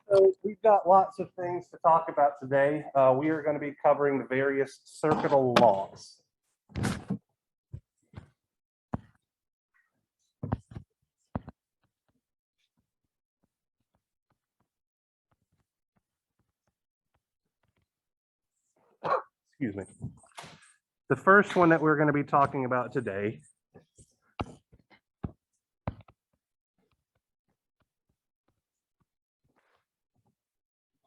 So we've got lots of things to talk about today. We are going to be covering the various circuital laws. Excuse me. The first one that we're going to be talking about today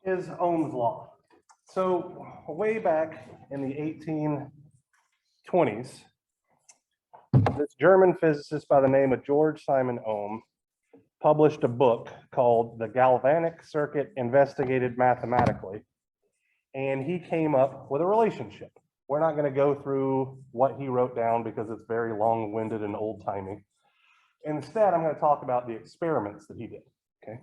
is Ohm's law. So way back in the 1820s, this German physicist by the name of George Simon Ohm published a book called The Galvanic Circuit Investigated Mathematically, and he came up with a relationship. We're not going to go through what he wrote down because it's very long-winded and old-timey. Instead, I'm going to talk about the experiments that he did. Okay.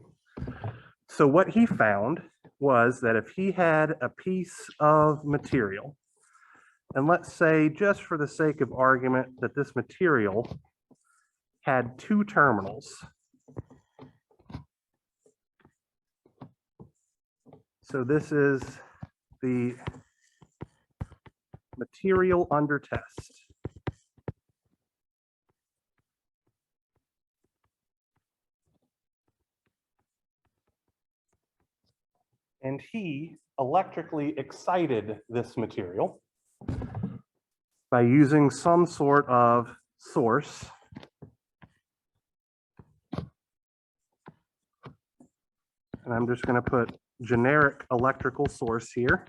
So what he found was that if he had a piece of material, and let's say just for the sake of argument that this material had two terminals. So this is the material under test. And he electrically excited this material by using some sort of source. And I'm just going to put generic electrical source here.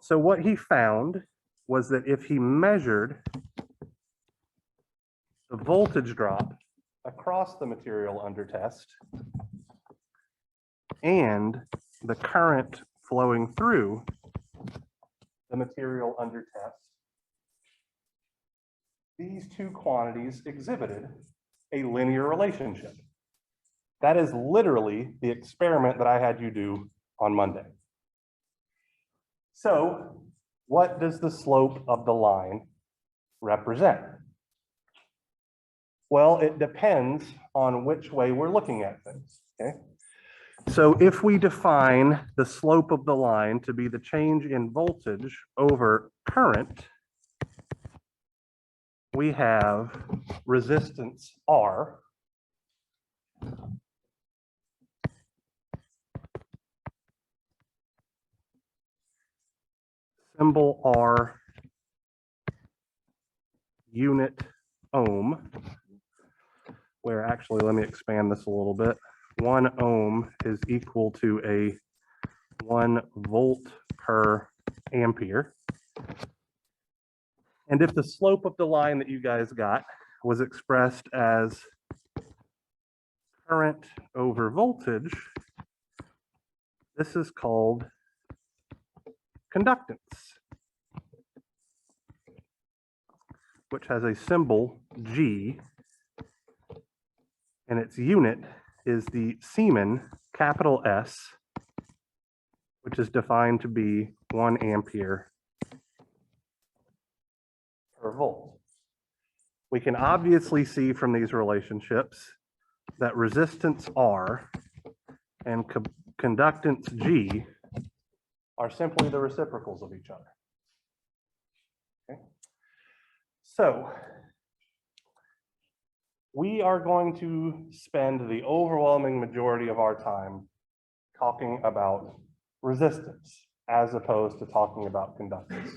So what he found was that if he measured the voltage drop across the material under test and the current flowing through the material under test, these two quantities exhibited a linear relationship. That is literally the experiment that I had you do on Monday. So what does the slope of the line represent? Well, it depends on which way we're looking at things, okay? So if we define the slope of the line to be the change in voltage over current, we have resistance R, symbol R, unit ohm, where actually, let me expand this a little bit. 1 ohm is equal to a 1 volt per ampere. And if the slope of the line that you guys got was expressed as current over voltage, this is called conductance, which has a symbol G, and its unit is the Siemens, capital S, which is defined to be 1 ampere per volt. We can obviously see from these relationships that resistance R and conductance G are simply the reciprocals of each other. Okay. So we are going to spend the overwhelming majority of our time talking about resistance as opposed to talking about conductance.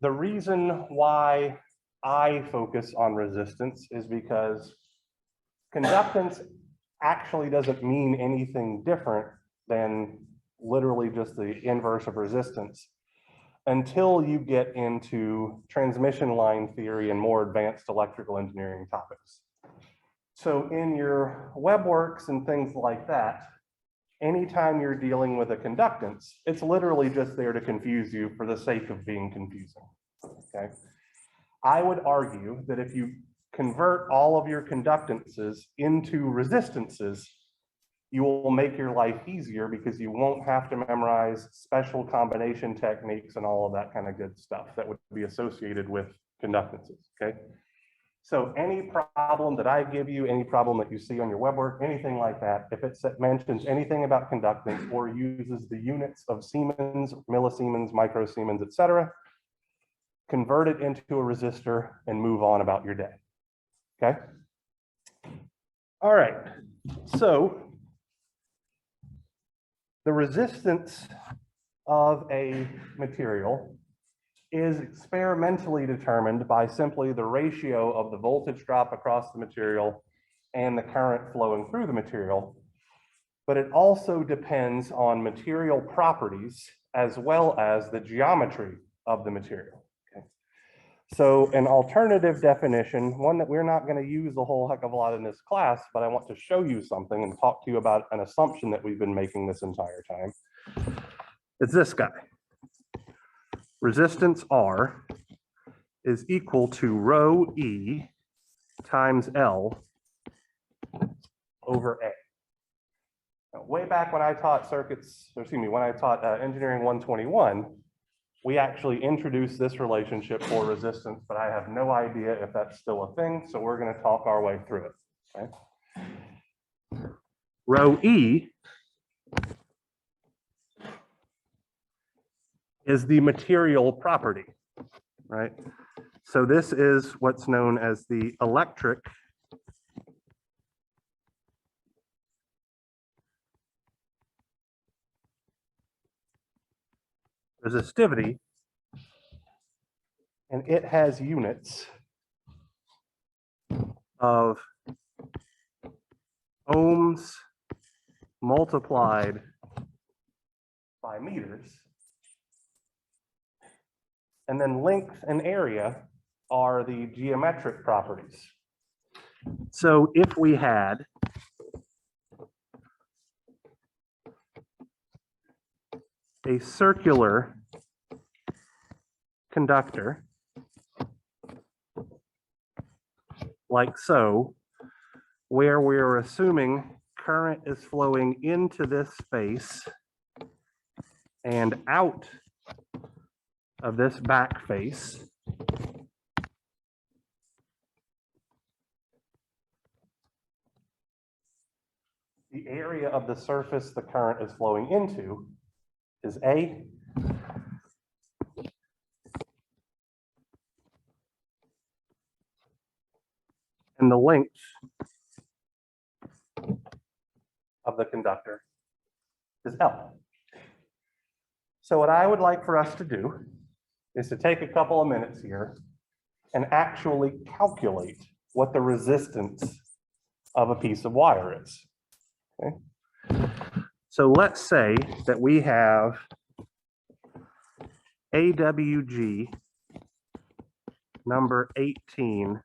The reason why I focus on resistance is because conductance actually doesn't mean anything different than literally just the inverse of resistance until you get into transmission line theory and more advanced electrical engineering topics. So in your web works and things like that, anytime you're dealing with a conductance, it's literally just there to confuse you for the sake of being confusing, okay? I would argue that if you convert all of your conductances into resistances, you will make your life easier because you won't have to memorize special combination techniques and all of that kind of good stuff that would be associated with conductances, okay? So any problem that I give you, any problem that you see on your web work, anything like that, if it mentions anything about conductance or uses the units of Siemens, millisiemens, microsiemens, et cetera, convert it into a resistor and move on about your day, okay? All right, so the resistance of a material is experimentally determined by simply the ratio of the voltage drop across the material and the current flowing through the material. But it also depends on material properties as well as the geometry of the material. Okay. So an alternative definition, one that we're not going to use a whole heck of a lot in this class, but I want to show you something and talk to you about an assumption that we've been making this entire time. It's this guy. Resistance R is equal to rho E times L over A. Now, way back when I taught when I taught Engineering 121, we actually introduced this relationship for resistance, but I have no idea if that's still a thing, so we're going to talk our way through it. Okay? Rho E is the material property, right? So this is what's known as the electric resistivity, and it has units of ohms multiplied by meters. And then length and area are the geometric properties. So if we had a circular conductor, like so, where we're assuming current is flowing into this space and out of this back face, the area of the surface the current is flowing into is A. And the length of the conductor is L. So what I would like for us to do is to take a couple of minutes here and actually calculate what the resistance of a piece of wire is. Okay? So let's say that we have AWG number 18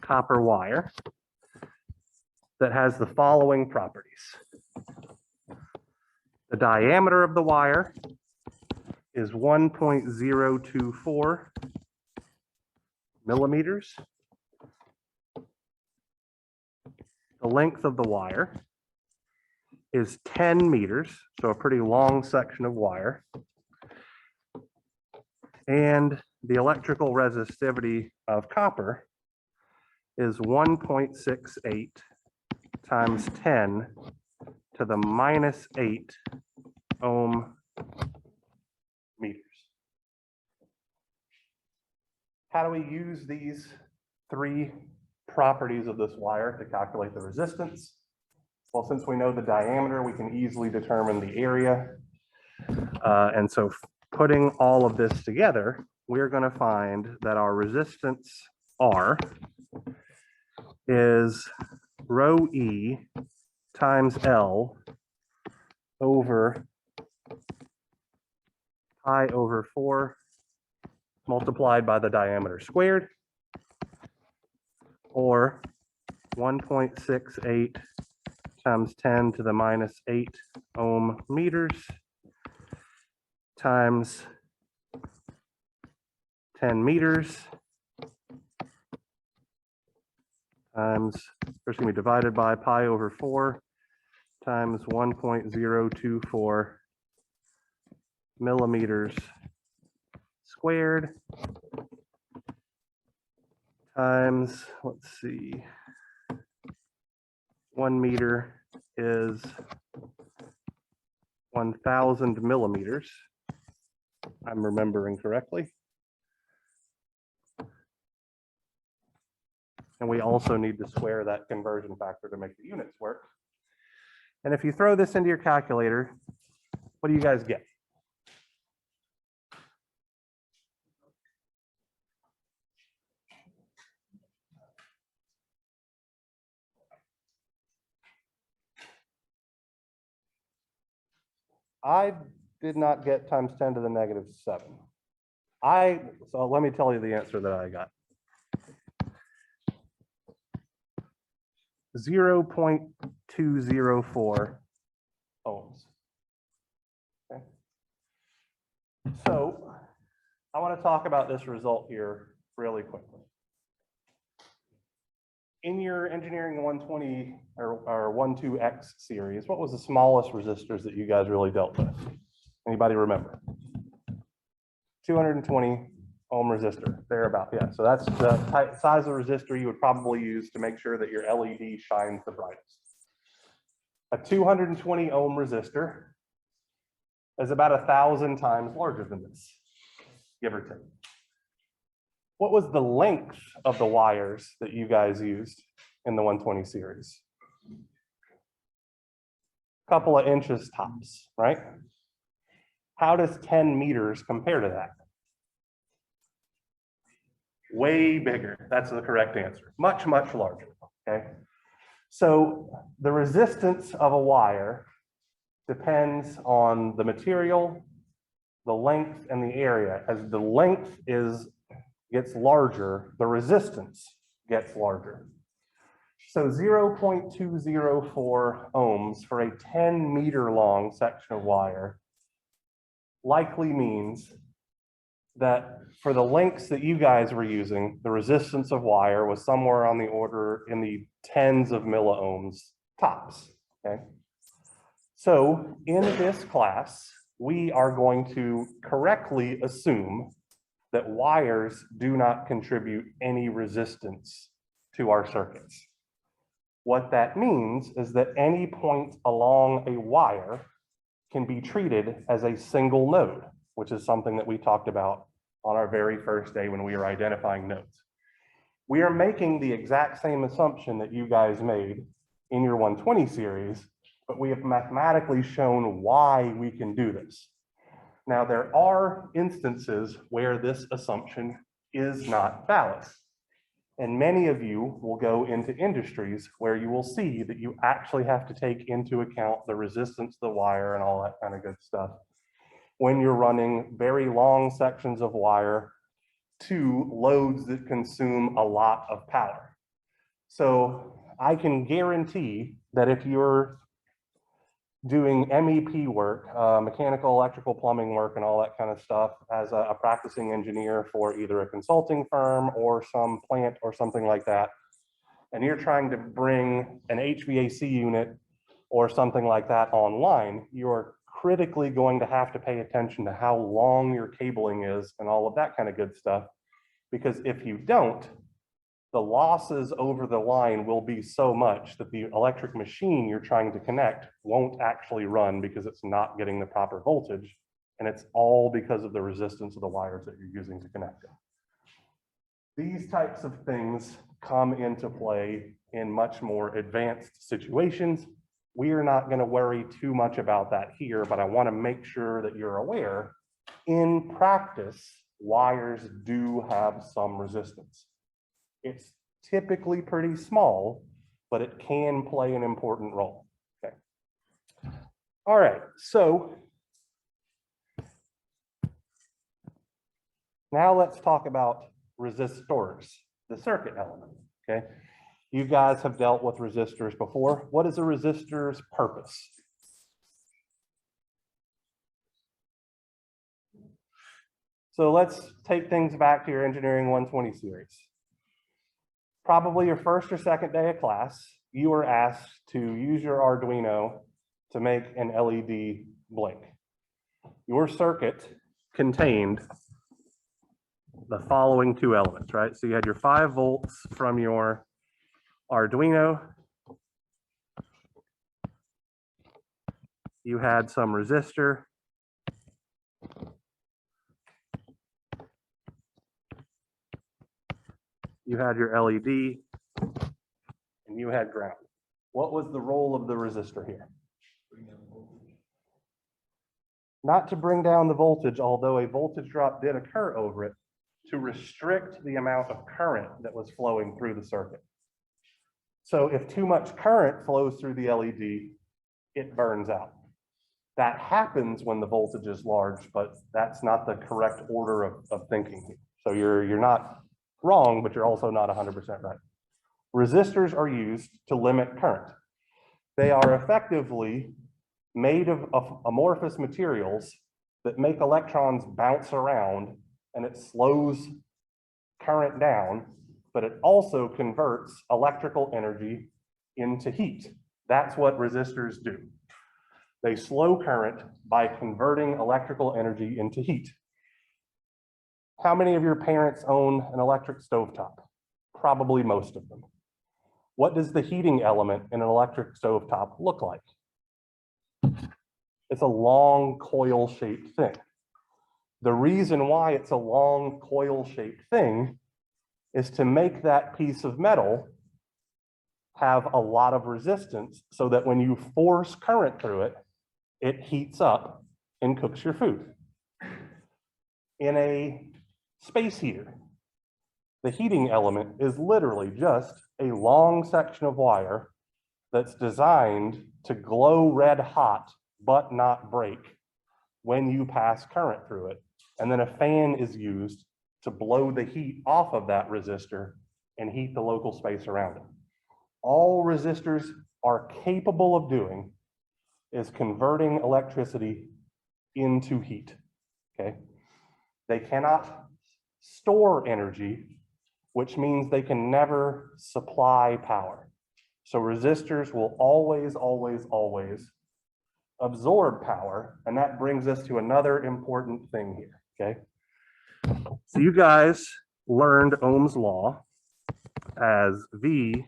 copper wire that has the following properties. The diameter of the wire is 1.024 millimeters. The length of the wire is 10 meters, so a pretty long section of wire. And the electrical resistivity of copper is 1.68 times 10 to the minus 8 ohm meters. How do we use these three properties of this wire to calculate the resistance? Well, since we know the diameter, we can easily determine the area. And so putting all of this together, we're going to find that our resistance R is rho E times L over pi over 4 multiplied by the diameter squared, or 1.68 times 10 to the minus 8 ohm meters times 10 meters times, first going to be divided by pi over 4 times 1.024 millimeters squared times, let's see, 1 meter is 1,000 millimeters. I'm remembering correctly. And we also need to square that conversion factor to make the units work. And if you throw this into your calculator, what do you guys get? I did not get times 10 to the negative 7. So let me tell you the answer that I got. 0.204 ohms. Okay. So I want to talk about this result here really quickly. In your engineering 120 or 12X series, what was the smallest resistors that you guys really dealt with? Anybody remember? 220 ohm resistor, thereabout. Yeah, so that's the size of resistor you would probably use to make sure that your LED shines the brightest. A 220 ohm resistor is about 1,000 times larger than this, give or take. What was the length of the wires that you guys used in the 120 series? A couple of inches tops, right? How does 10 meters compare to that? Way bigger. That's the correct answer. Much, much larger, okay? So the resistance of a wire depends on the material, the length, and the area. As the length gets larger, the resistance gets larger. So 0.204 ohms for a 10 meter long section of wire likely means that for the lengths that you guys were using, the resistance of wire was somewhere on the order in the tens of milliohms tops, okay? So in this class, we are going to correctly assume that wires do not contribute any resistance to our circuits. What that means is that any point along a wire can be treated as a single node, which is something that we talked about on our very first day when we were identifying nodes. We are making the exact same assumption that you guys made in your 120 series, but we have mathematically shown why we can do this. Now, there are instances where this assumption is not valid. And many of you will go into industries where you will see that you actually have to take into account the resistance of the wire and all that kind of good stuff when you're running very long sections of wire to loads that consume a lot of power. So I can guarantee that if you're doing MEP work, mechanical, electrical, plumbing work, and all that kind of stuff as a practicing engineer for either a consulting firm or some plant or something like that, and you're trying to bring an HVAC unit or something like that online, you're critically going to have to pay attention to how long your cabling is and all of that kind of good stuff. Because if you don't, the losses over the line will be so much that the electric machine you're trying to connect won't actually run because it's not getting the proper voltage. And it's all because of the resistance of the wires that you're using to connect them. These types of things come into play in much more advanced situations. We are not going to worry too much about that here, but I want to make sure that you're aware in practice, wires do have some resistance. It's typically pretty small, but it can play an important role. Okay. All right, so now let's talk about resistors, the circuit element. Okay. You guys have dealt with resistors before. What is a resistor's purpose? So let's take things back to your engineering 120 series. Probably your first or second day of class, you were asked to use your Arduino to make an LED blink. Your circuit contained the following two elements, right? So you had your 5 volts from your Arduino. You had some resistor. You had your LED, and you had ground. What was the role of the resistor here? Not to bring down the voltage, although a voltage drop did occur over it, to restrict the amount of current that was flowing through the circuit. So if too much current flows through the LED, it burns out. That happens when the voltage is large, but that's not the correct order of thinking here. So you're not wrong, but you're also not 100% right. Resistors are used to limit current. They are effectively made of amorphous materials that make electrons bounce around, and it slows current down, but it also converts electrical energy into heat. That's what resistors do. They slow current by converting electrical energy into heat. How many of your parents own an electric stovetop? Probably most of them. What does the heating element in an electric stovetop look like? It's a long coil-shaped thing. The reason why it's a long coil-shaped thing is to make that piece of metal have a lot of resistance so that when you force current through it, it heats up and cooks your food. In a space heater, the heating element is literally just a long section of wire that's designed to glow red hot but not break when you pass current through it. And then a fan is used to blow the heat off of that resistor and heat the local space around it. All resistors are capable of doing is converting electricity into heat, okay? They cannot store energy, which means they can never supply power. So resistors will always, always, always absorb power, and that brings us to another important thing here, okay? So you guys learned Ohm's law as V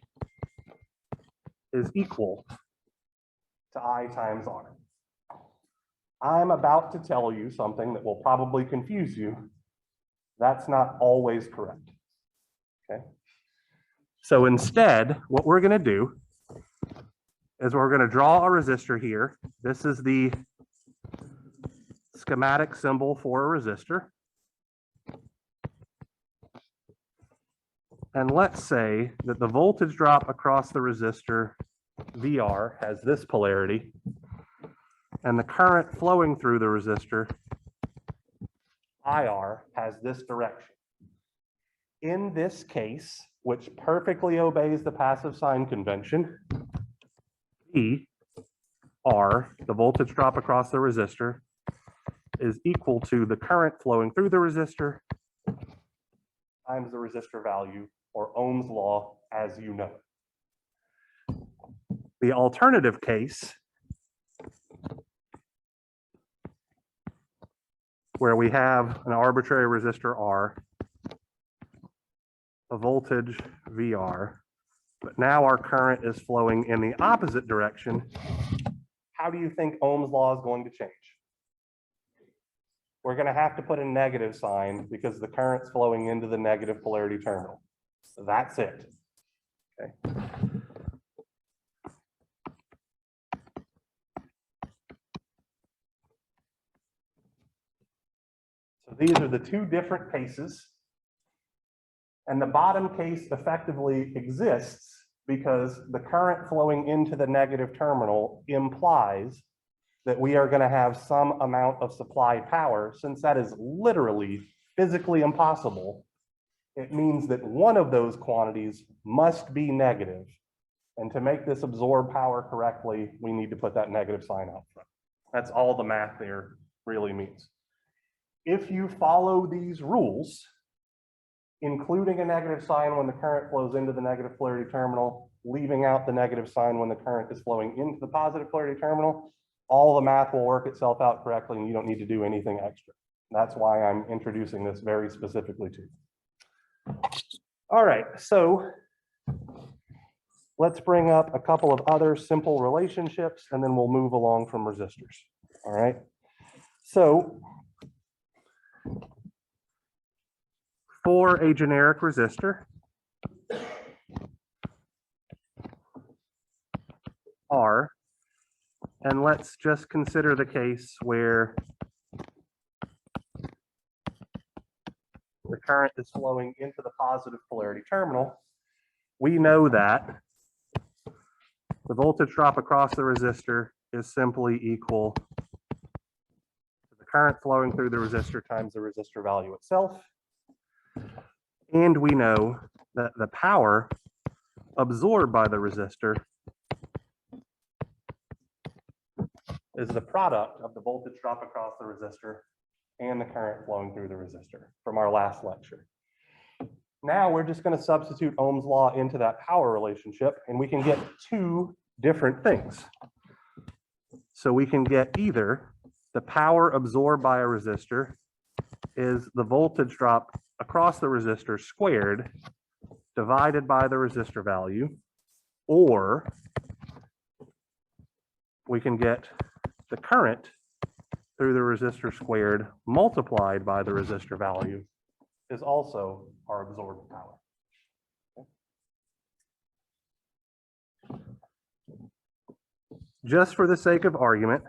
is equal to I times R. I'm about to tell you something that will probably confuse you. That's not always correct, okay? So instead, what we're gonna do is we're gonna draw a resistor here. This is the schematic symbol for a resistor. And let's say that the voltage drop across the resistor, VR, has this polarity, and the current flowing through the resistor, IR, has this direction. In this case, which perfectly obeys the passive sign convention, E, R, the voltage drop across the resistor, is equal to the current flowing through the resistor times the resistor value, or Ohm's law as you know it. The alternative case, where we have an arbitrary resistor R, a voltage VR, but now our current is flowing in the opposite direction, how do you think Ohm's law is going to change? We're going to have to put a negative sign because the current's flowing into the negative polarity terminal. So that's it. Okay. So these are the two different cases. And the bottom case effectively exists because the current flowing into the negative terminal implies that we are going to have some amount of supply power. Since that is literally physically impossible, it means that one of those quantities must be negative. And to make this absorb power correctly, we need to put that negative sign out front. That's all the math there really means. If you follow these rules, including a negative sign when the current flows into the negative polarity terminal, leaving out the negative sign when the current is flowing into the positive polarity terminal, all the math will work itself out correctly and you don't need to do anything extra. That's why I'm introducing this very specifically to you. All right, so let's bring up a couple of other simple relationships and then we'll move along from resistors. All right, so for a generic resistor, R, and let's just consider the case where the current is flowing into the positive polarity terminal. We know that the voltage drop across the resistor is simply equal to the current flowing through the resistor times the resistor value itself. And we know that the power absorbed by the resistor is the product of the voltage drop across the resistor and the current flowing through the resistor from our last lecture. Now we're just going to substitute Ohm's law into that power relationship, and we can get two different things. So we can get either the power absorbed by a resistor is the voltage drop across the resistor squared divided by the resistor value, or we can get the current through the resistor squared multiplied by the resistor value is also our absorbed power. Just for the sake of argument,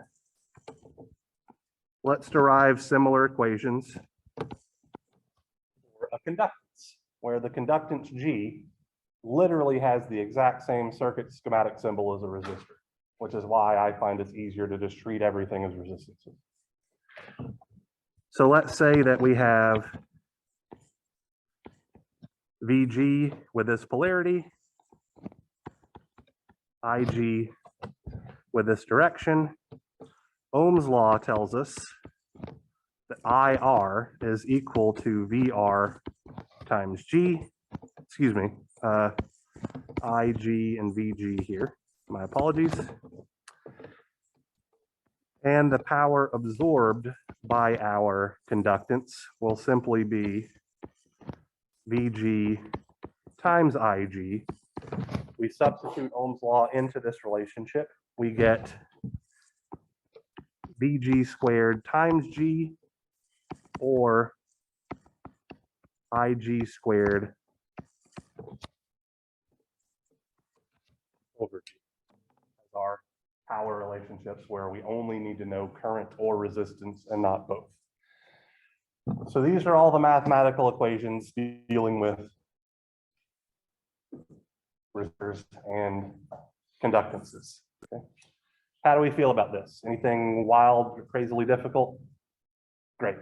let's derive similar equations for a conductance, where the conductance G literally has the exact same circuit schematic symbol as a resistor, which is why I find it's easier to just treat everything as resistances. So let's say that we have VG with this polarity, IG with this direction. Ohm's law tells us that IR is equal to VR times G, excuse me, IG and VG here. My apologies. And the power absorbed by our conductance will simply be VG times IG. We substitute Ohm's law into this relationship. We get VG squared times G, or IG squared over G as our power relationships, where we only need to know current or resistance and not both. So these are all the mathematical equations dealing with resistors and conductances. Okay. How do we feel about this? Anything wild or crazily difficult? Great.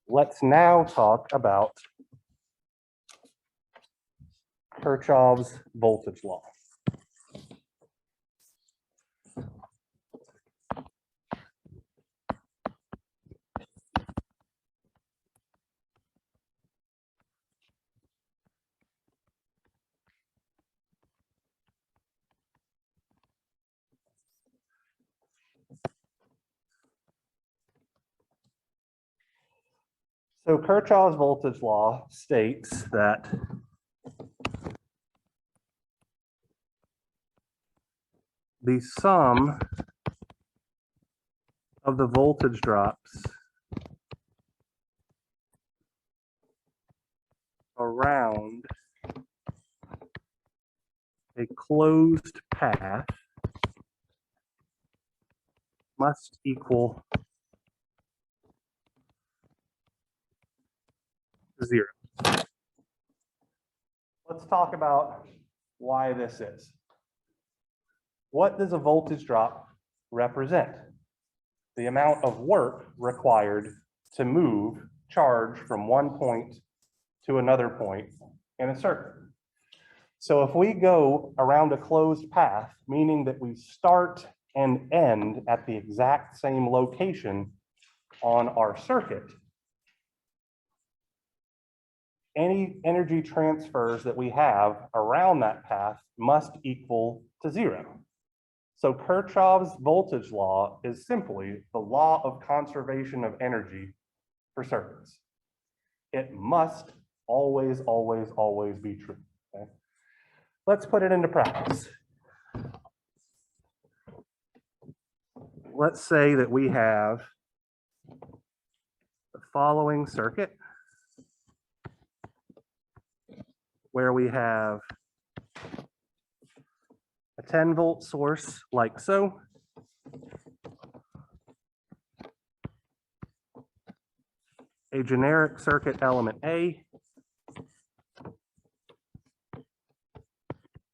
Let's now talk about Kirchhoff's voltage law. So Kirchhoff's voltage law states that the sum of the voltage drops around a closed path must equal 0. Let's talk about why this is. What does a voltage drop represent? The amount of work required to move charge from one point to another point in a circuit. So if we go around a closed path, meaning that we start and end at the exact same location on our circuit, any energy transfers that we have around that path must equal to 0. So Kirchhoff's voltage law is simply the law of conservation of energy for circuits. It must always, always, always be true. Okay? Let's put it into practice. Let's say that we have the following circuit where we have a 10-volt source like so. A generic circuit element A,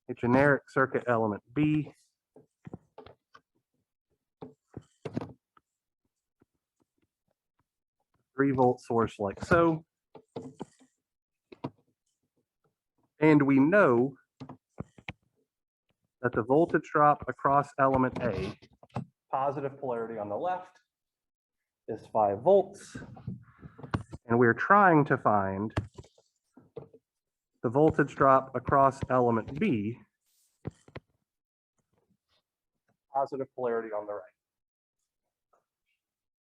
a generic circuit element B, a 3-volt source like so. And we know that the voltage drop across element A, positive polarity on the left, is 5 volts. And we're trying to find the voltage drop across element B, positive polarity on the right.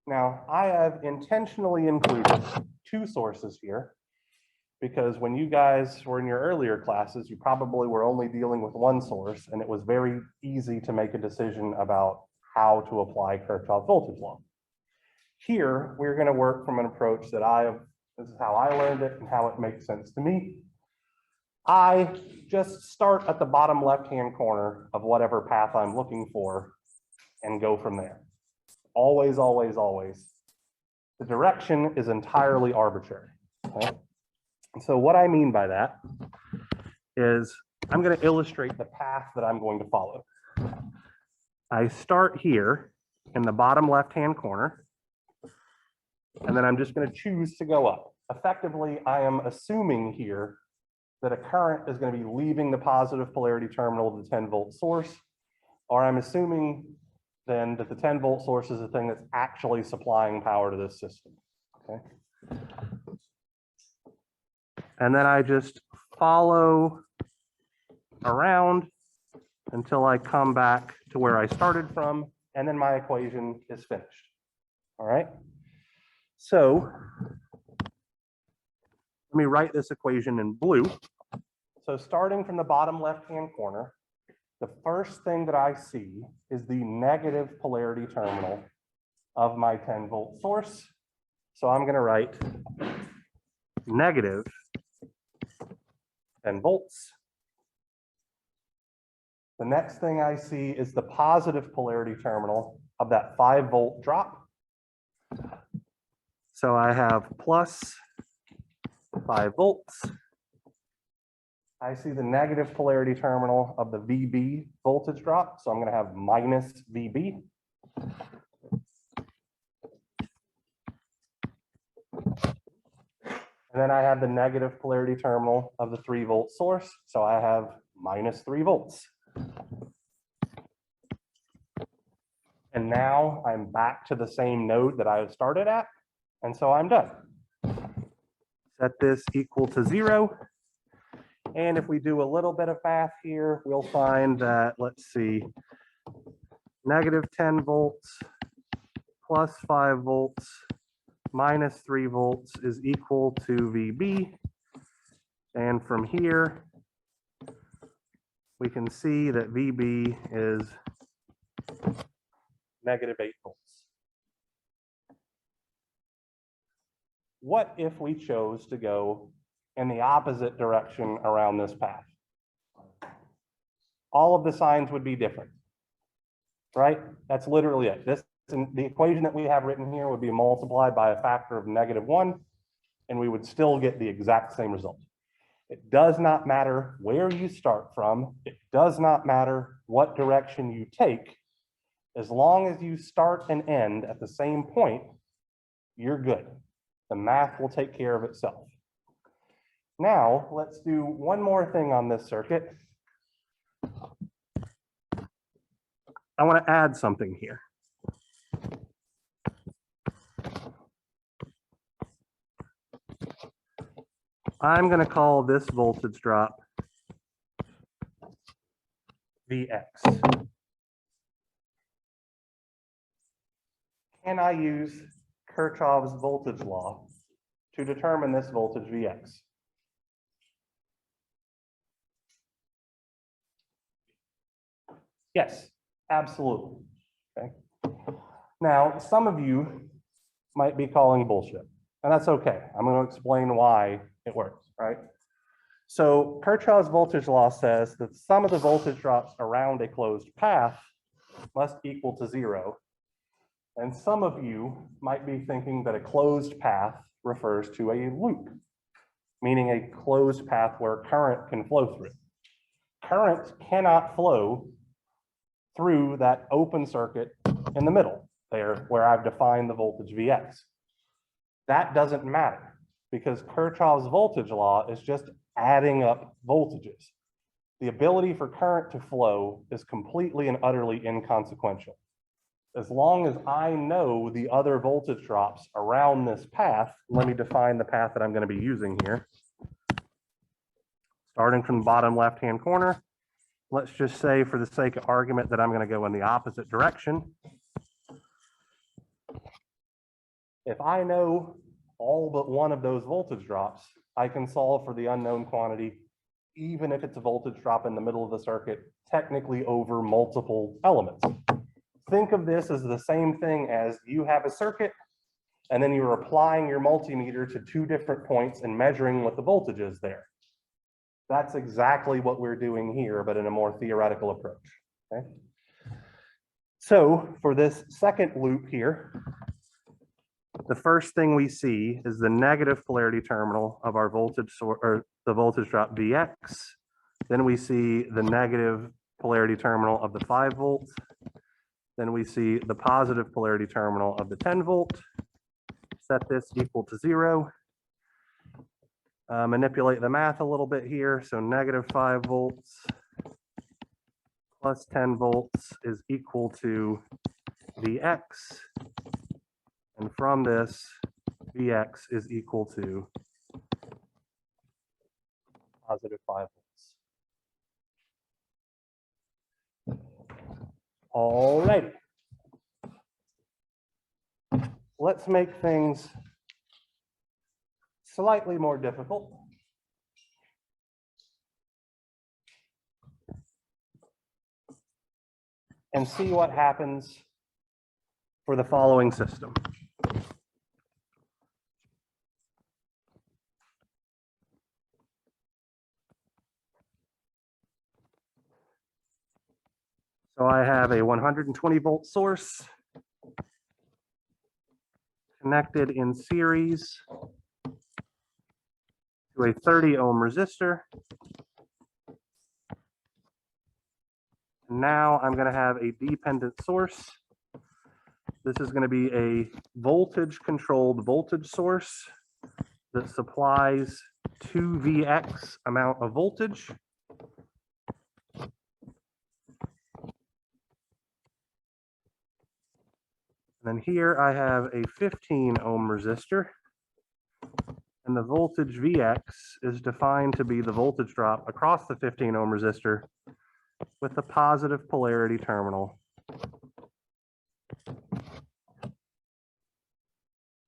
Now, I have intentionally included 2 sources here because when you guys were in your earlier classes, you probably were only dealing with 1 source, and it was very easy to make a decision about how to apply Kirchhoff's voltage law. Here, we're going to work from an approach that this is how I learned it and how it makes sense to me. I just start at the bottom left-hand corner of whatever path I'm looking for and go from there. Always, always, always. The direction is entirely arbitrary. Okay? So what I mean by that is I'm going to illustrate the path that I'm going to follow. I start here in the bottom left-hand corner, and then I'm just going to choose to go up. Effectively, I am assuming here that a current is going to be leaving the positive polarity terminal of the 10-volt source, or I'm assuming then that the 10-volt source is the thing that's actually supplying power to this system. Okay. And then I just follow around until I come back to where I started from, and then my equation is finished. All right. So let me write this equation in blue. So starting from the bottom left-hand corner, the first thing that I see is the negative polarity terminal of my 10-volt source. So I'm going to write negative 10 volts. The next thing I see is the positive polarity terminal of that 5-volt drop. So I have plus 5 volts. I see the negative polarity terminal of the VB voltage drop. So I'm going to have minus VB. And then I have the negative polarity terminal of the 3-volt source. So I have minus 3 volts. And now I'm back to the same node that I started at. And so I'm done. Set this equal to 0. And if we do a little bit of math here, we'll find that, let's see, negative 10 volts plus 5 volts minus 3 volts is equal to VB. And from here, we can see that VB is negative 8 volts. What if we chose to go in the opposite direction around this path? All of the signs would be different, right? That's literally it. The equation that we have written here would be multiplied by a factor of -1, and we would still get the exact same result. It does not matter where you start from. It does not matter what direction you take. As long as you start and end at the same point, you're good. The math will take care of itself. Now, let's do one more thing on this circuit. I want to add something here. I'm going to call this voltage drop Vx. can I use Kirchhoff's voltage law to determine this voltage Vx? Yes, absolutely. Okay. Now, some of you might be calling bullshit, and that's okay. I'm going to explain why it works, right? So Kirchhoff's voltage law says that some of the voltage drops around a closed path must equal to 0. And some of you might be thinking that a closed path refers to a loop, meaning a closed path where current can flow through. Current cannot flow through that open circuit in the middle there where I've defined the voltage Vx. That doesn't matter because Kirchhoff's voltage law is just adding up voltages. The ability for current to flow is completely and utterly inconsequential. As long as I know the other voltage drops around this path, let me define the path that I'm going to be using here. Starting from the bottom left-hand corner, let's just say for the sake of argument that I'm going to go in the opposite direction. If I know all but one of those voltage drops, I can solve for the unknown quantity, even if it's a voltage drop in the middle of the circuit, technically over multiple elements. Think of this as the same thing as you have a circuit, and then you're applying your multimeter to 2 different points and measuring what the voltage is there. That's exactly what we're doing here, but in a more theoretical approach. Okay? So for this second loop here, the first thing we see is the negative polarity terminal of our voltage source, or the voltage drop Vx. Then we see the negative polarity terminal of the 5 volt. Then we see the positive polarity terminal of the 10 volt. Set this equal to 0. Manipulate the math a little bit here. So negative 5 volts plus 10 volts is equal to Vx. And from this, Vx is equal to positive 5 volts. All right. Let's make things slightly more difficult. And see what happens for the following system. So I have a 120 volt source connected in series to a 30 ohm resistor. Now I'm going to have a dependent source. This is going to be a voltage controlled voltage source that supplies 2 Vx amount of voltage. And then here I have a 15 ohm resistor, and the voltage Vx is defined to be the voltage drop across the 15 ohm resistor with the positive polarity terminal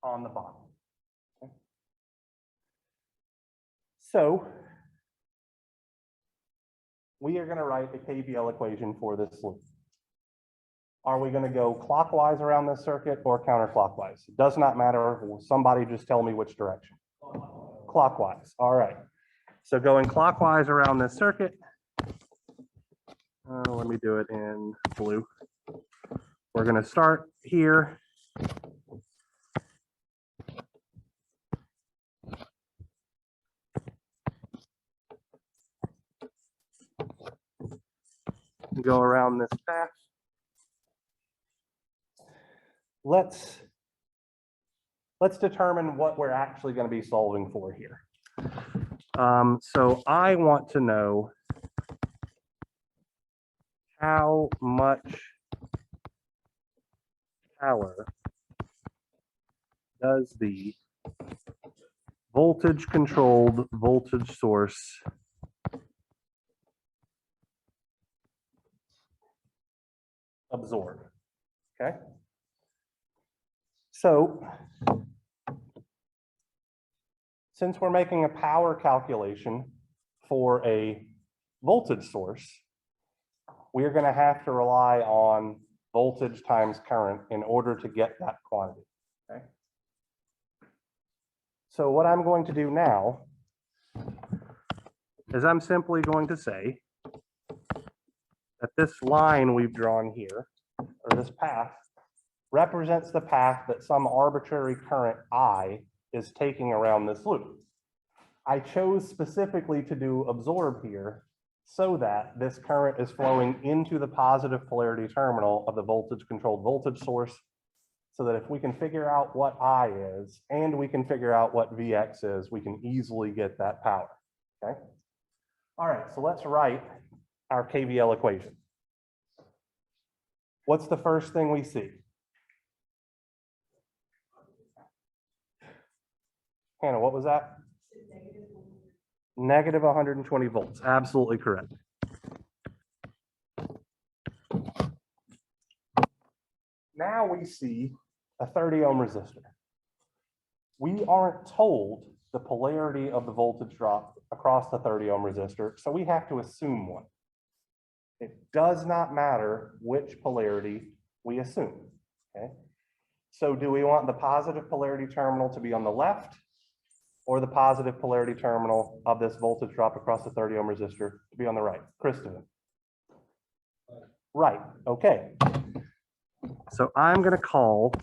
on the bottom. Okay. So we are going to write a KVL equation for this loop. Are we going to go clockwise around this circuit or counterclockwise? It does not matter. Somebody just tell me which direction. Clockwise. All right. So going clockwise around this circuit. Let me do it in blue. We're going to start here. Go around this path. Let's determine what we're actually going to be solving for here. So I want to know how much power does the voltage controlled voltage source absorb. Okay. So since we're making a power calculation for a voltage source, we're going to have to rely on voltage times current in order to get that quantity. Okay? So what I'm going to do now is I'm simply going to say that this line we've drawn here, or this path, represents the path that some arbitrary current I is taking around this loop. I chose specifically to do absorb here so that this current is flowing into the positive polarity terminal of the voltage controlled voltage source, so that if we can figure out what I is and we can figure out what Vx is, we can easily get that power. Okay. All right, so let's write our KVL equation. What's the first thing we see? Hannah, what was that? Negative 120 volts, absolutely correct. Now we see a 30 ohm resistor. We aren't told the polarity of the voltage drop across the 30 ohm resistor, so we have to assume one. It does not matter which polarity we assume, okay? So do we want the positive polarity terminal to be on the left or the positive polarity terminal of this voltage drop across the 30 ohm resistor to be on the right? Kristen? Right, okay. So I'm going to call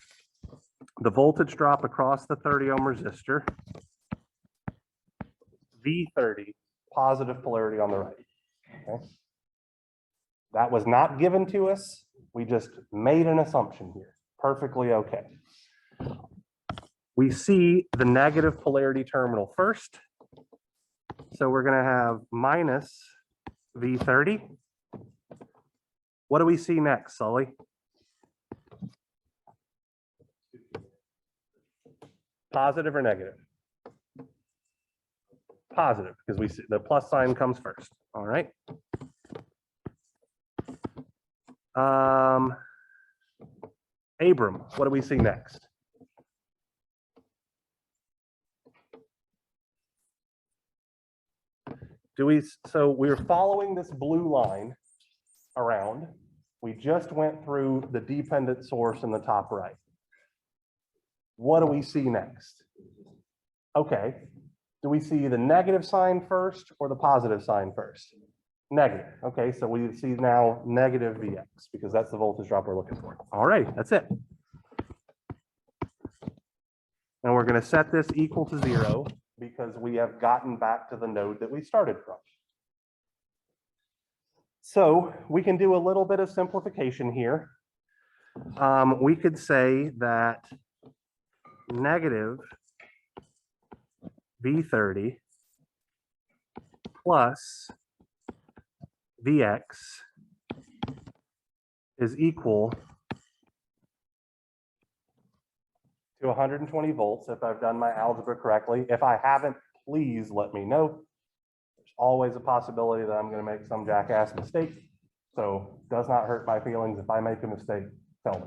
the voltage drop across the 30 ohm resistor V30, positive polarity on the right. Okay. That was not given to us. We just made an assumption here. Perfectly okay. We see the negative polarity terminal first. So we're going to have minus V30. What do we see next, Sully? Positive or negative? Positive, because we see the plus sign comes first. All right. Abram, what do we see next? So we're following this blue line around. We just went through the dependent source in the top right. What do we see next? Okay. Do we see the negative sign first or the positive sign first? Negative. Okay, so we see now negative Vx because that's the voltage drop we're looking for. All right, that's it. And we're going to set this equal to 0 because we have gotten back to the node that we started from. So we can do a little bit of simplification here. We could say that negative V30 plus Vx is equal to 120 volts if I've done my algebra correctly. If I haven't, please let me know. There's always a possibility that I'm going to make some jackass mistake. So it does not hurt my feelings if I make a mistake, tell me.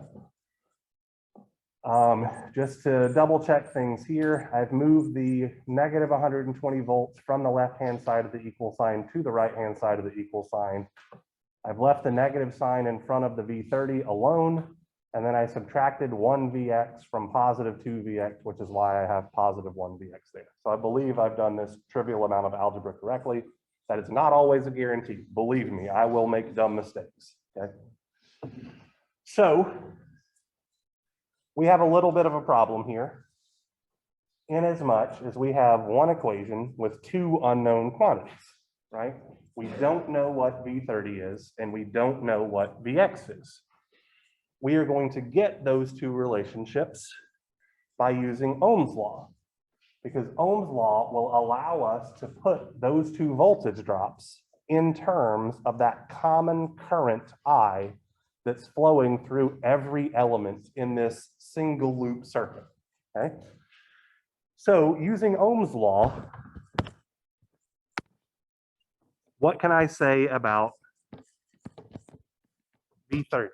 Just to double check things here, I've moved the negative 120 volts from the left-hand side of the equal sign to the right-hand side of the equal sign. I've left the negative sign in front of the V30 alone, and then I subtracted 1 Vx from positive 2 Vx, which is why I have positive 1 Vx there. So I believe I've done this trivial amount of algebra correctly. That is not always a guarantee. Believe me, I will make dumb mistakes, okay? So we have a little bit of a problem here, in as much as we have one equation with two unknown quantities, right? We don't know what V30 is, and we don't know what Vx is. We are going to get those two relationships by using Ohm's law, because Ohm's law will allow us to put those two voltage drops in terms of that common current I that's flowing through every element in this single loop circuit, okay? So using Ohm's law, what can I say about V30?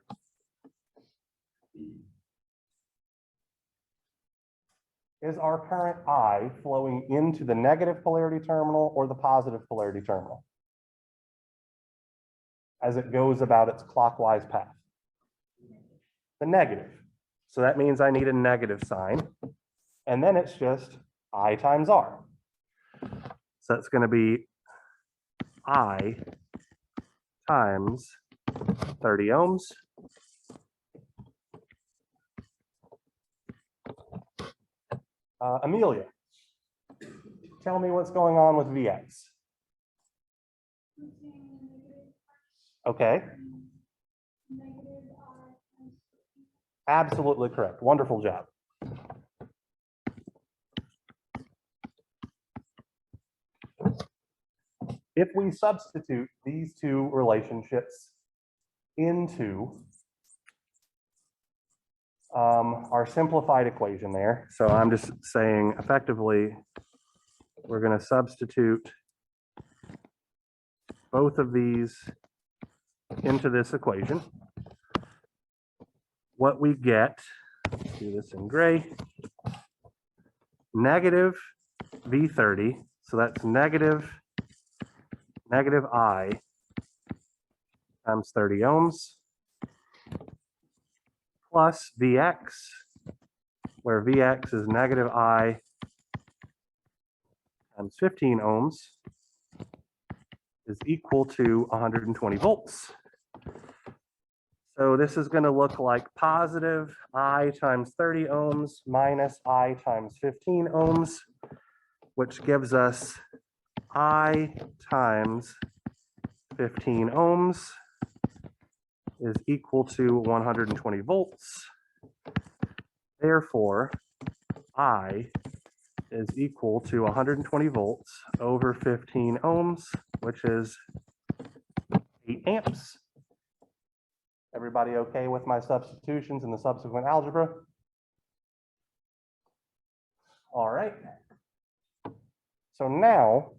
is our current I flowing into the negative polarity terminal or the positive polarity terminal as it goes about its clockwise path? The negative. So that means I need a negative sign. And then it's just I times R. So it's going to be I times 30 ohms. Amelia, tell me what's going on with Vx. Okay. Absolutely correct. Wonderful job. If we substitute these two relationships into our simplified equation there, so I'm just saying effectively, we're going to substitute both of these into this equation. What we get, let's do this in gray, negative V30, so that's negative I times 30 ohms, plus Vx, where Vx is negative I times 15 ohms, is equal to 120 volts. So this is going to look like positive I times 30 ohms minus I times 15 ohms, which gives us I times 15 ohms is equal to 120 volts. Therefore, I is equal to 120 volts over 15 ohms, which is 8 amps. Everybody okay with my substitutions in the subsequent algebra? All right. So now,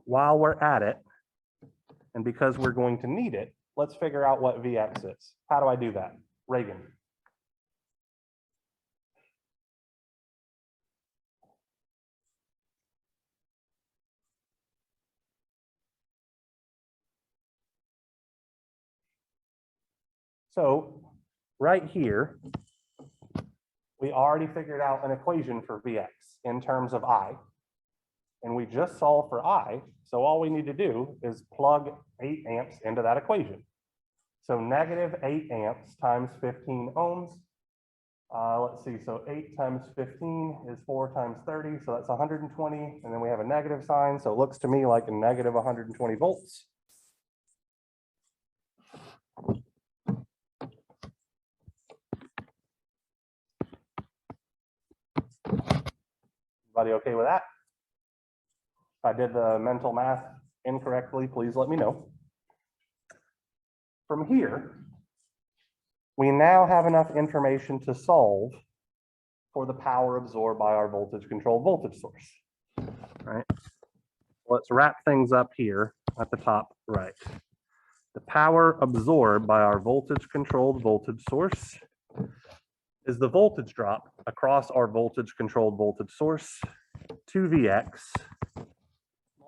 while we're at it, and because we're going to need it, let's figure out what Vx is. How do I do that? Reagan. So right here, we already figured out an equation for Vx in terms of I, and we just solved for I. So all we need to do is plug 8 amps into that equation. So negative 8 amps times 15 ohms. Let's see, so 8 times 15 is 4 times 30, so that's 120, and then we have a negative sign, so it looks to me like a negative 120 volts. Everybody okay with that? If I did the mental math incorrectly, please let me know. From here, we now have enough information to solve for the power absorbed by our voltage-controlled voltage source. All right. Let's wrap things up here at the top right. The power absorbed by our voltage-controlled voltage source is the voltage drop across our voltage-controlled voltage source, 2Vx,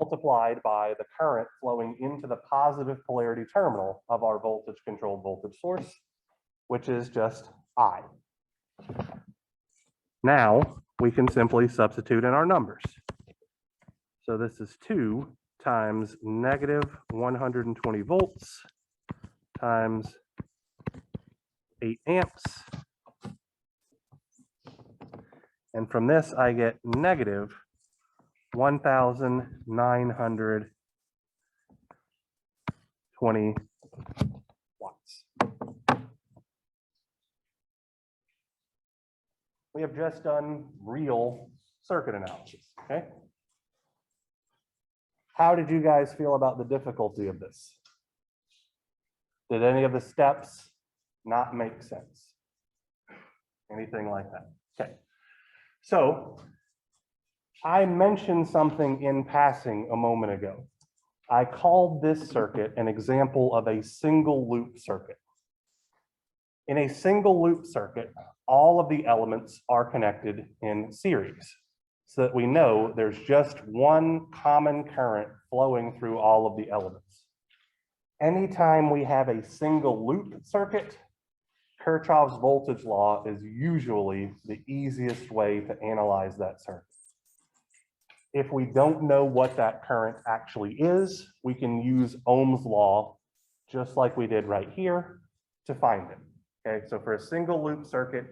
multiplied by the current flowing into the positive polarity terminal of our voltage-controlled voltage source, which is just I. Now we can simply substitute in our numbers. So this is 2 times negative 120 volts times 8 amps. And from this, I get negative 1,920 watts. We have just done real circuit analysis, okay? How did you guys feel about the difficulty of this? Did any of the steps not make sense? Anything like that? Okay. So I mentioned something in passing a moment ago. I called this circuit an example of a single loop circuit. In a single loop circuit, all of the elements are connected in series so that we know there's just one common current flowing through all of the elements. Anytime we have a single loop circuit, Kirchhoff's voltage law is usually the easiest way to analyze that circuit. If we don't know what that current actually is, we can use Ohm's law, just like we did right here, to find it. Okay, so for a single loop circuit,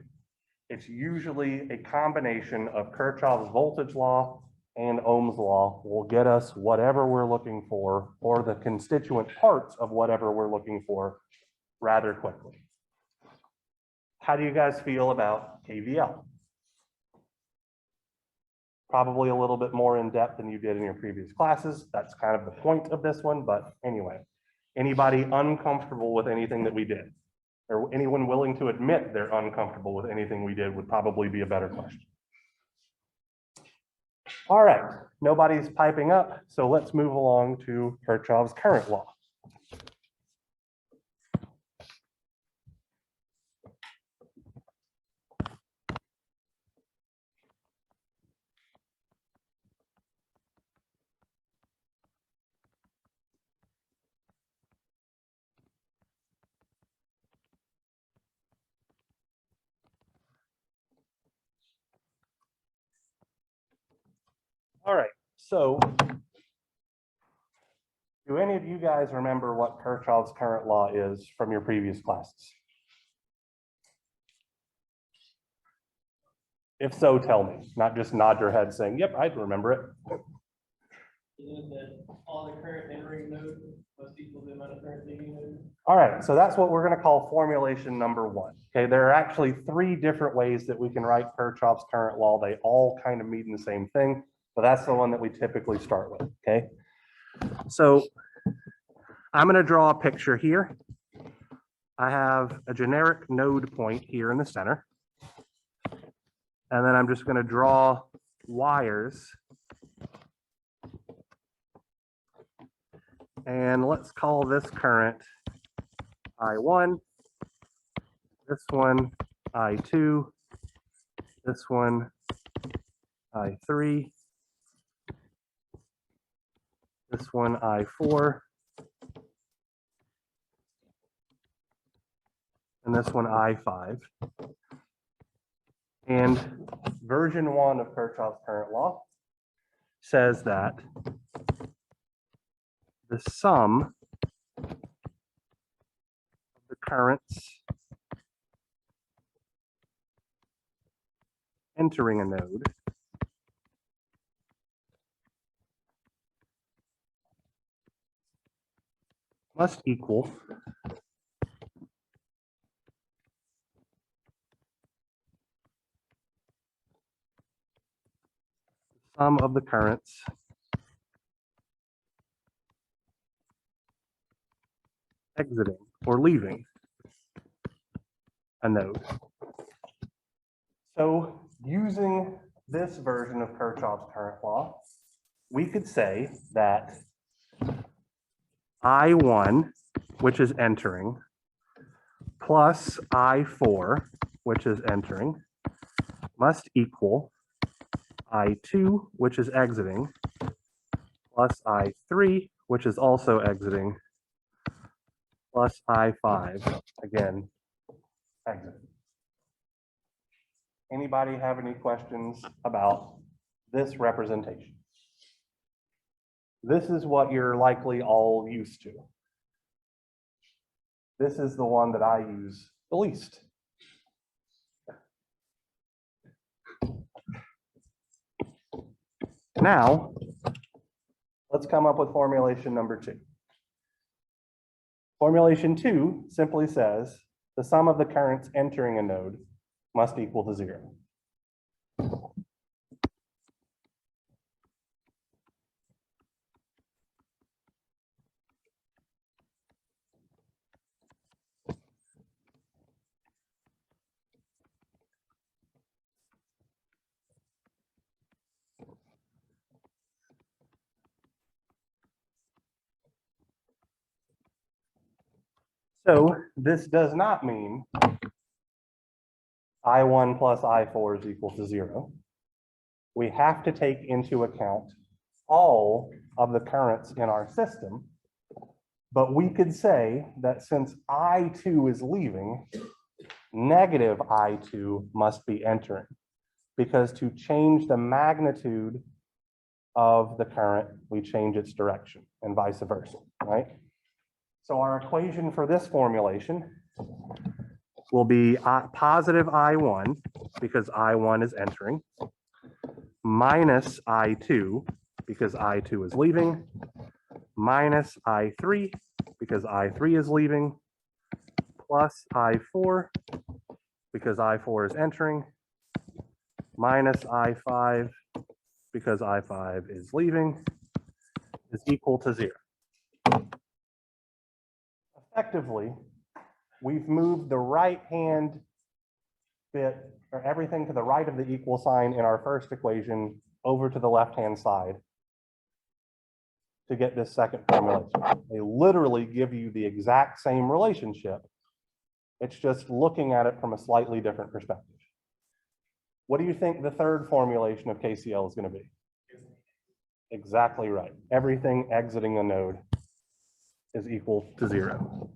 it's usually a combination of Kirchhoff's voltage law and Ohm's law will get us whatever we're looking for, or the constituent parts of whatever we're looking for, rather quickly. How do you guys feel about KVL? Probably a little bit more in depth than you did in your previous classes. That's kind of the point of this one, but anyway. Anybody uncomfortable with anything that we did? Or anyone willing to admit they're uncomfortable with anything we did would probably be a better question. All right, nobody's piping up, so let's move along to Kirchhoff's current law. All right, so do any of you guys remember what Kirchhoff's current law is from your previous classes? If so, tell me, not just nod your head saying, yep, I remember it. Isn't that all the current entering node must equal the amount of current leaving node? All right, so that's what we're going to call formulation number one. Okay, there are actually three different ways that we can write Kirchhoff's current law. They all kind of mean the same thing, but that's the one that we typically start with. Okay, so I'm going to draw a picture here. I have a generic node point here in the center. And then I'm just going to draw wires. And let's call this current I1, this one I2, this one I3, this one I4, and this one I5. And version 1 of Kirchhoff's current law says that the sum of the currents entering a node must equal the sum of the currents exiting or leaving a node. So using this version of Kirchhoff's current law, we could say that I1, which is entering, plus I4, which is entering, must equal I2, which is exiting, plus I3, which is also exiting, plus I5, again, exiting. Anybody have any questions about this representation? This is what you're likely all used to. This is the one that I use the least. Now, let's come up with formulation number 2. Formulation 2 simply says the sum of the currents entering a node must equal to 0. So this does not mean I1 plus I4 is equal to 0. We have to take into account all of the currents in our system. But we could say that since I2 is leaving, negative I2 must be entering, because to change the magnitude of the current, we change its direction and vice versa, right? So our equation for this formulation will be positive I1, because I1 is entering, minus I2, because I2 is leaving, minus I3, because I3 is leaving, plus I4, because I4 is entering, minus I5, because I5 is leaving, is equal to 0. Effectively, we've moved the right-hand bit, or everything to the right of the equal sign in our first equation over to the left-hand side to get this second formulation. They literally give you the exact same relationship. It's just looking at it from a slightly different perspective. What do you think the third formulation of KCL is going to be? Exactly right. Everything exiting a node is equal to 0.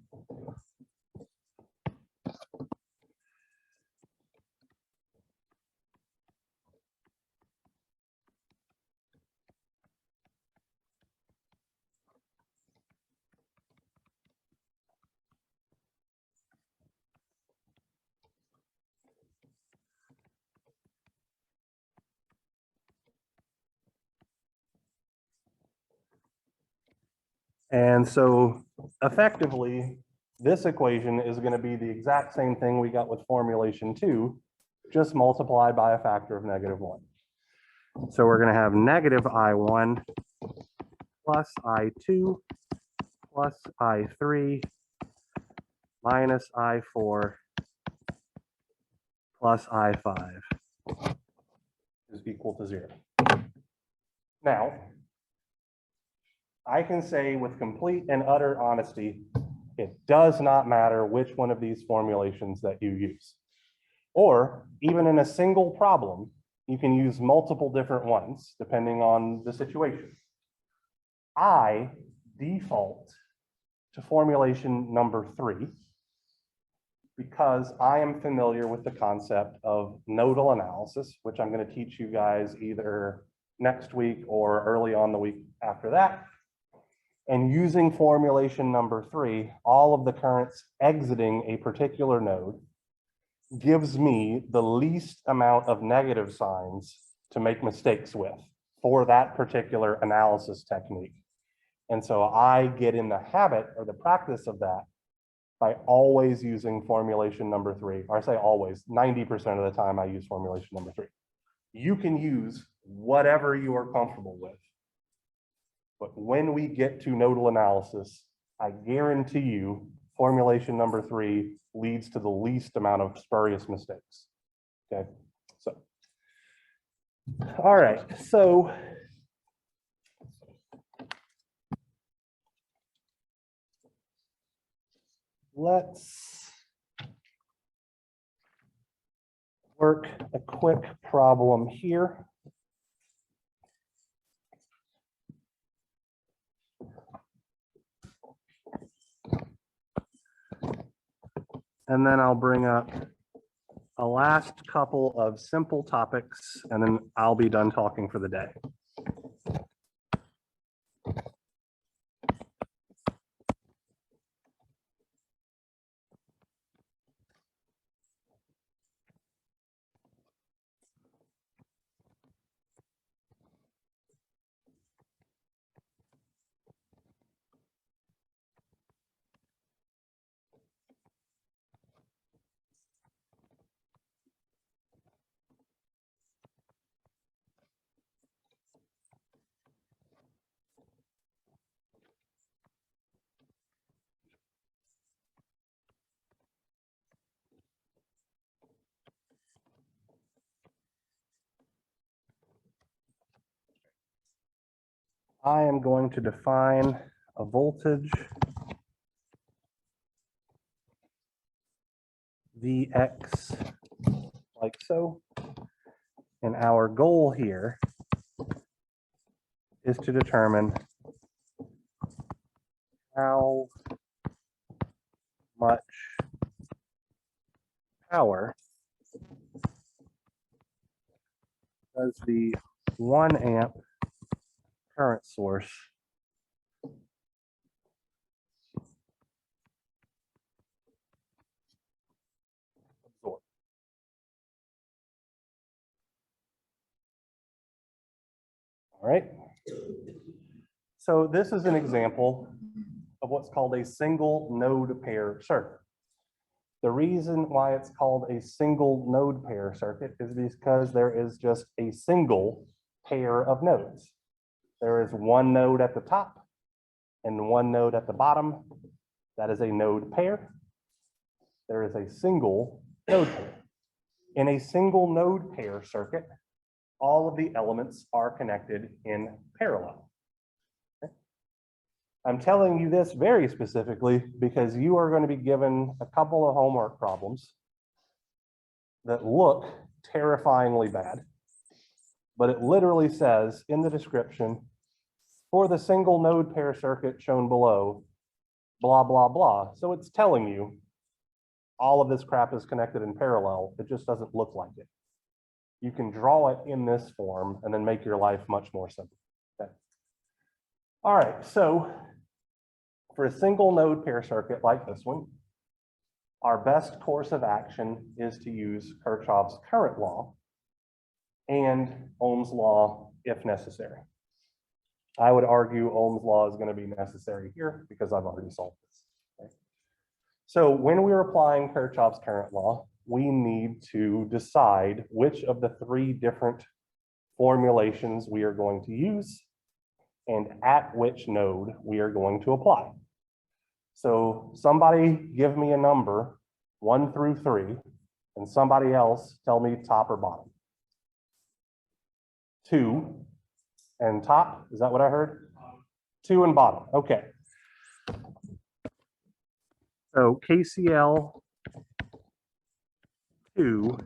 And so effectively, this equation is going to be the exact same thing we got with formulation 2, just multiplied by a factor of -1. So we're going to have negative I1 plus I2 plus I3 minus I4 plus I5 is equal to 0. Now, I can say with complete and utter honesty, it does not matter which one of these formulations that you use. Or even in a single problem, you can use multiple different ones depending on the situation. I default to formulation number 3 because I am familiar with the concept of nodal analysis, which I'm going to teach you guys either next week or early on the week after that. And using formulation number 3, all of the currents exiting a particular node gives me the least amount of negative signs to make mistakes with for that particular analysis technique. And so I get in the habit or the practice of that by always using formulation number 3, or I say always, 90% of the time I use formulation number 3. You can use whatever you are comfortable with. But when we get to nodal analysis, I guarantee you formulation number 3 leads to the least amount of spurious mistakes. Okay, so, all right, so let's work a quick problem here. And then I'll bring up a last couple of simple topics, and then I'll be done talking for the day. I am going to define a voltage Vx like so. And our goal here is to determine how much power does the 1 amp current source absorb. All right. So this is an example of what's called a single node pair circuit. The reason why it's called a single node pair circuit is because there is just a single pair of nodes. There is one node at the top and one node at the bottom. That is a node pair. There is a single node pair. In a single node pair circuit, all of the elements are connected in parallel. Okay. I'm telling you this very specifically because you are going to be given a couple of homework problems that look terrifyingly bad, but it literally says in the description, for the single node pair circuit shown below, blah, blah, blah. So it's telling you all of this crap is connected in parallel. It just doesn't look like it. You can draw it in this form and then make your life much more simple. Okay. All right, so for a single node pair circuit like this one, our best course of action is to use Kirchhoff's current law and Ohm's law if necessary. I would argue Ohm's law is going to be necessary here because I've already solved this. Okay. So when we're applying Kirchhoff's current law, we need to decide which of the 3 different formulations we are going to use and at which node we are going to apply. So somebody give me a number 1 through 3 and somebody else tell me top or bottom. 2 and top, is that what I heard? 2 and bottom, okay. So KCL 2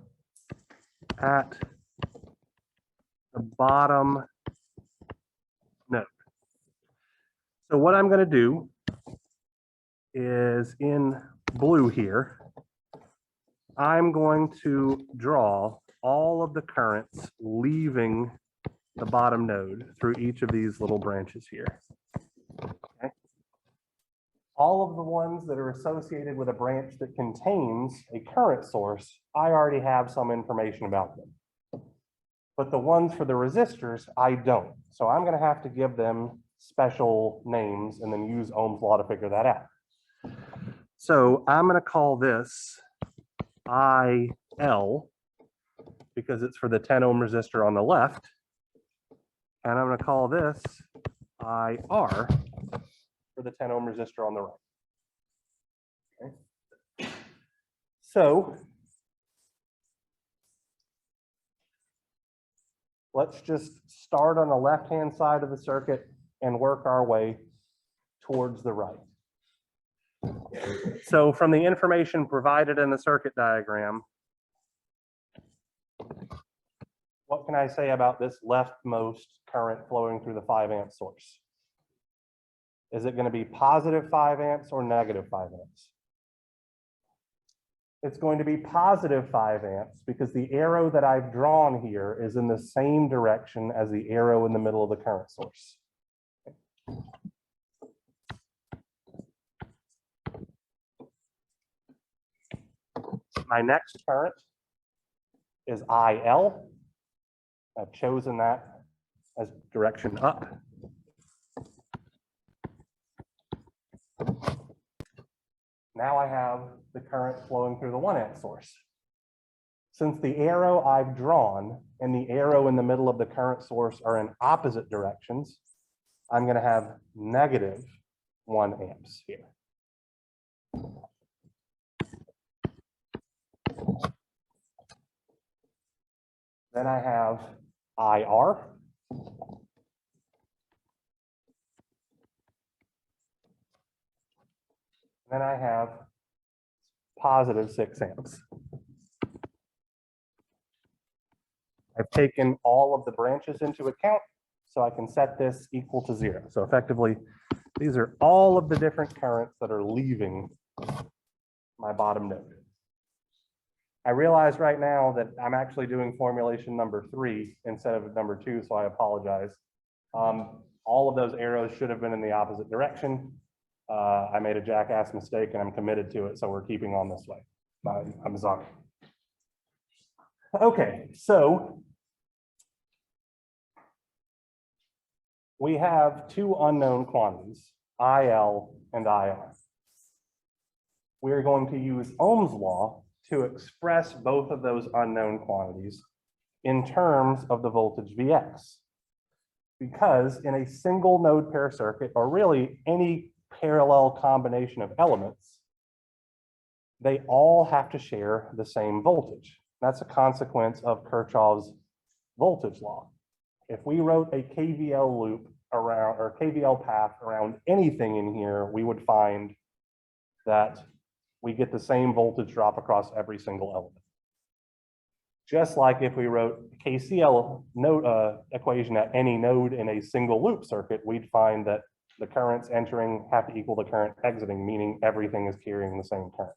at the bottom node. So what I'm going to do is in blue here, I'm going to draw all of the currents leaving the bottom node through each of these little branches here. Okay. All of the ones that are associated with a branch that contains a current source, I already have some information about them. But the ones for the resistors, I don't. So I'm going to have to give them special names and then use Ohm's law to figure that out. So I'm going to call this IL because it's for the 10 ohm resistor on the left. And I'm going to call this IR for the 10 ohm resistor on the right. Okay. So let's just start on the left-hand side of the circuit and work our way towards the right. So from the information provided in the circuit diagram, what can I say about this leftmost current flowing through the 5 amp source? Is it going to be positive 5 amps or negative 5 amps? It's going to be positive 5 amps because the arrow that I've drawn here is in the same direction as the arrow in the middle of the current source. My next current is IL. I've chosen that as direction up. Now I have the current flowing through the 1 amp source. Since the arrow I've drawn and the arrow in the middle of the current source are in opposite directions, I'm going to have negative 1 amps here. Then I have IR. Then I have positive 6 amps. I've taken all of the branches into account, so I can set this equal to 0. So effectively, these are all of the different currents that are leaving my bottom node. I realize right now that I'm actually doing formulation number 3 instead of number 2, so I apologize. All of those arrows should have been in the opposite direction. I made a jackass mistake and I'm committed to it, so we're keeping on this way. I'm sorry. Okay, so we have two unknown quantities, IL and IR. We're going to use Ohm's law to express both of those unknown quantities in terms of the voltage Vx. Because in a single node pair circuit, or really any parallel combination of elements, they all have to share the same voltage. That's a consequence of Kirchhoff's voltage law. If we wrote a KVL loop around, or KVL path around anything in here, we would find that we get the same voltage drop across every single element. Just like if we wrote KCL node, equation at any node in a single loop circuit, we'd find that the currents entering have to equal the current exiting, meaning everything is carrying the same current.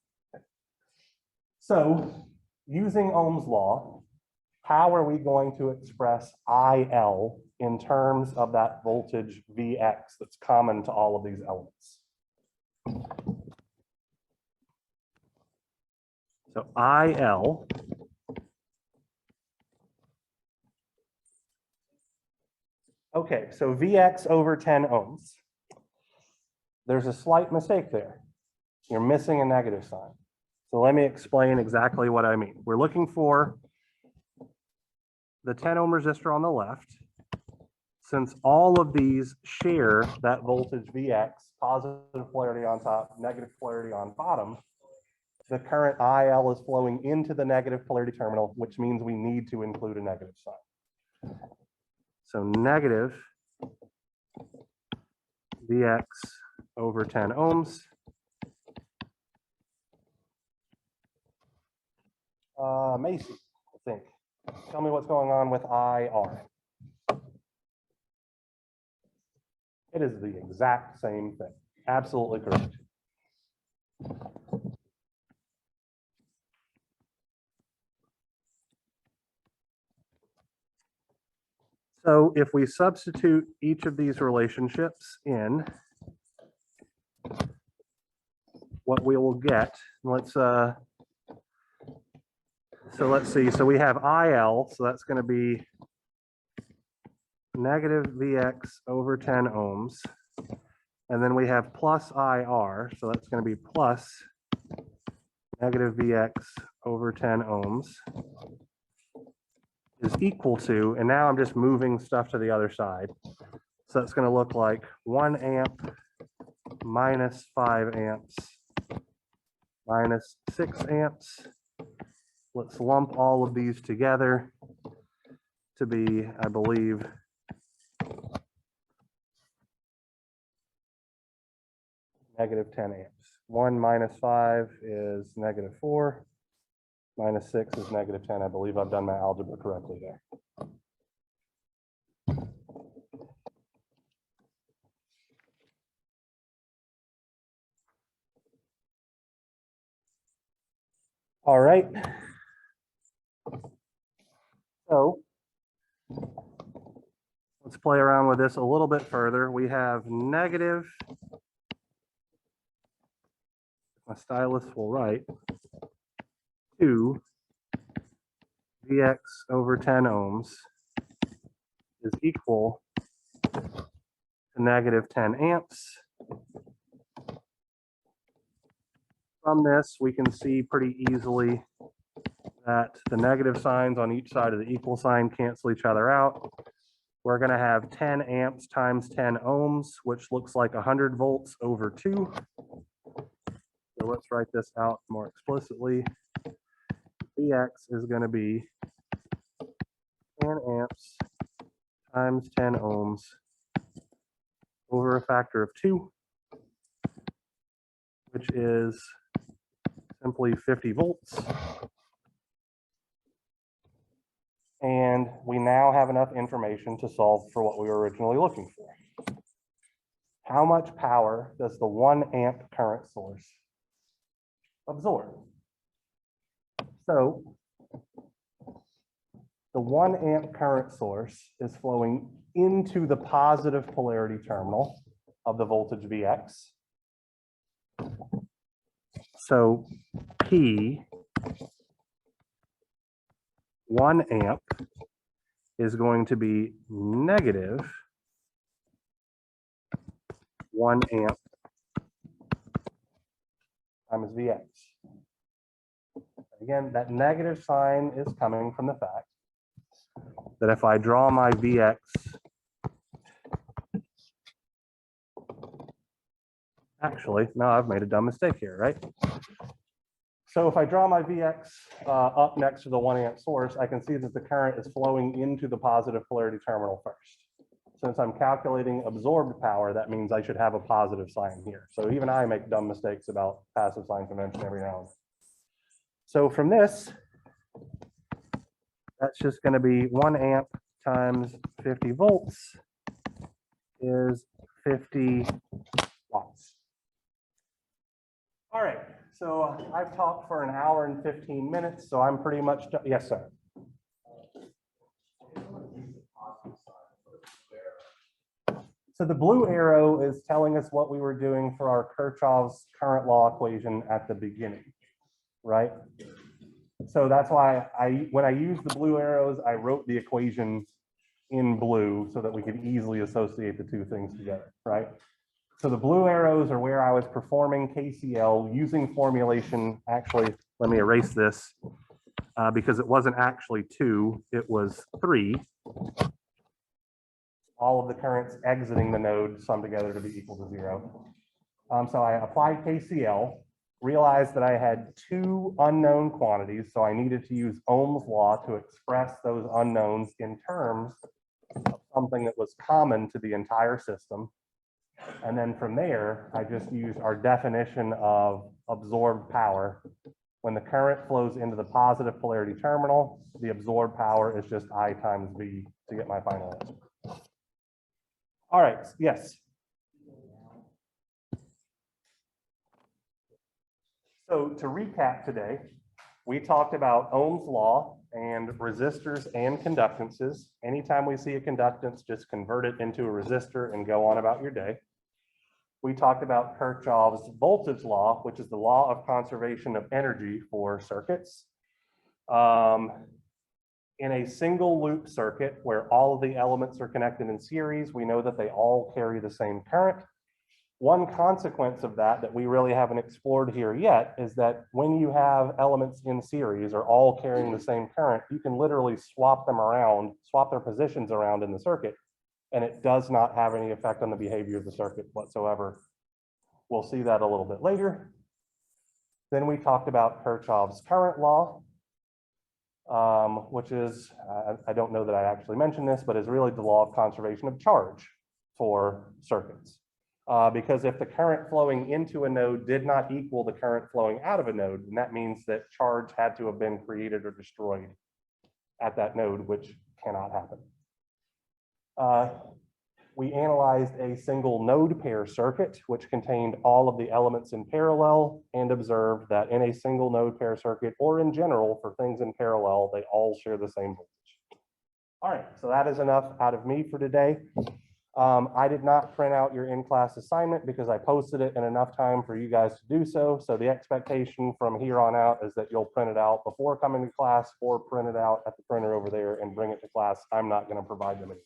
So using Ohm's law, how are we going to express IL in terms of that voltage Vx that's common to all of these elements? So IL okay, so Vx over 10 ohms. There's a slight mistake there. You're missing a negative sign. So let me explain exactly what I mean. We're looking for the 10 ohm resistor on the left. Since all of these share that voltage Vx, positive polarity on top, negative polarity on bottom, the current IL is flowing into the negative polarity terminal, which means we need to include a negative sign. So negative Vx over 10 ohms. Macy, I think. Tell me what's going on with IR. It is the exact same thing. Absolutely correct. So if we substitute each of these relationships in, what we will get, let's see, so we have IL, so that's going to be negative Vx over 10 ohms. And then we have plus IR, so that's going to be plus negative Vx over 10 ohms is equal to, and now I'm just moving stuff to the other side. So that's going to look like 1 amp minus 5 amps minus 6 amps. Let's lump all of these together to be, I believe, negative 10 amps. 1 minus 5 is negative 4. Minus 6 is negative 10. I believe I've done my algebra correctly there. All right. So let's play around with this a little bit further. We have negative, my stylus will write, 2 Vx over 10 ohms is equal to negative 10 amps. From this, we can see pretty easily that the negative signs on each side of the equal sign cancel each other out. We're going to have 10 amps times 10 ohms, which looks like 100 volts over 2. So let's write this out more explicitly. Vx is going to be 10 amps times 10 ohms over a factor of 2, which is simply 50 volts. And we now have enough information to solve for what we were originally looking for. How much power does the 1 amp current source absorb? So the 1 amp current source is flowing into the positive polarity terminal of the voltage Vx. So P 1 amp is going to be negative 1 amp times Vx. Again, that negative sign is coming from the fact that if I draw my Vx actually, no, I've made a dumb mistake here, right? So if I draw my Vx up next to the 1 amp source, I can see that the current is flowing into the positive polarity terminal first. Since I'm calculating absorbed power, that means I should have a positive sign here. So even I make dumb mistakes about passive sign convention every now and then. So from this, that's just going to be 1 amp times 50 volts is 50 watts. All right, so I've talked for an hour and 15 minutes, so I'm pretty much done. Yes, sir. So the blue arrow is telling us what we were doing for our Kirchhoff's current law equation at the beginning, right? So that's why when I used the blue arrows, I wrote the equation in blue so that we could easily associate the two things together, right? So the blue arrows are where I was performing KCL using formulation. Actually, let me erase this because it wasn't actually 2, it was 3. All of the currents exiting the node sum together to be equal to 0. So I applied KCL, realized that I had 2 unknown quantities, so I needed to use Ohm's law to express those unknowns in terms of something that was common to the entire system. And then from there, I just used our definition of absorbed power. When the current flows into the positive polarity terminal, the absorbed power is just I times V to get my final answer. All right, yes. So to recap today, we talked about Ohm's law and resistors and conductances. Anytime we see a conductance, just convert it into a resistor and go on about your day. We talked about Kirchhoff's voltage law, which is the law of conservation of energy for circuits. In a single loop circuit where all of the elements are connected in series, we know that they all carry the same current. One consequence of that we really haven't explored here yet is that when you have elements in series or all carrying the same current, you can literally swap them around, swap their positions around in the circuit, and it does not have any effect on the behavior of the circuit whatsoever. We'll see that a little bit later. Then we talked about Kirchhoff's current law, which is, I don't know that I actually mentioned this, but is really the law of conservation of charge for circuits. Because if the current flowing into a node did not equal the current flowing out of a node, then that means that charge had to have been created or destroyed at that node, which cannot happen. We analyzed a single node pair circuit, which contained all of the elements in parallel, and observed that in a single node pair circuit, or in general for things in parallel, they all share the same voltage. All right, so that is enough out of me for today. I did not print out your in-class assignment because I posted it in enough time for you guys to do so. So the expectation from here on out is that you'll print it out before coming to class or print it out at the printer over there and bring it to class. I'm not going to provide them anymore.